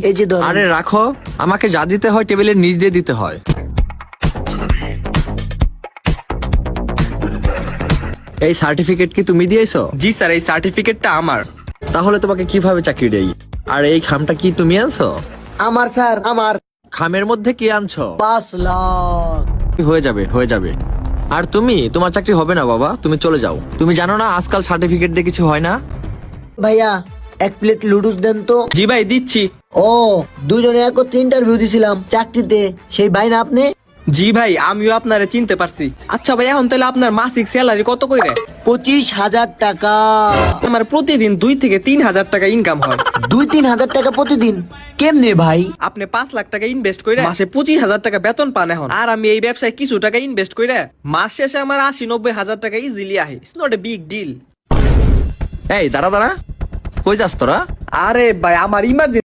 এই যে ধরুন। আরে রাখো, আমাকে যা দিতে হয় টেবিলের নিচ দিয়ে দিতে হয়। এই সার্টিফিকেট কি তুমি দিয়েছো? জি স্যার, এই সার্টিফিকেটটা আমার। তাহলে তোমাকে কিভাবে চাকরি দেই? আর এই খামটা কি তুমি আনছো? আমার স্যার, আমার খামের মধ্যে কি আনছো? 5 লাখ। হয়ে যাবে, হয়ে যাবে। আর তুমি, তোমার চাকরি হবে না বাবা, তুমি চলে যাও। তুমি জানো না আজকাল সার্টিফিকেট দিয়ে কিছু হয় না? ভাইয়া 1 প্লেট লুডুস দেন তো। জি ভাই দিচ্ছি। ও, দুজনে একত্রে ইন্টারভিউ দিছিলাম চাকরিতে, সেই ভাই না আপনি? জি ভাই, আমিও আপনারে চিনতে পারছি। আচ্ছা ভাই, এখন তাহলে আপনার মাসিক স্যালারি কত কইরে? 25,000 টাকা। আমার প্রতিদিন 2 থেকে 3 হাজার টাকা ইনকাম হয়। 2-3 হাজার টাকা প্রতিদিন? কেমনে ভাই? আপনি 5 লাখ টাকা ইনভেস্ট করে মাসে 25,000 টাকা বেতন পান এখন। আর আমি এই ব্যবসায় কিছু টাকা ইনভেস্ট করে মাস শেষে আমার 80-90 হাজার টাকা ইজিলি আহে। It's not a big deal. এই দাঁড়া দাঁড়া, কই যাস তোরা? আরে ভাই, আমার ইমার্জেন্সি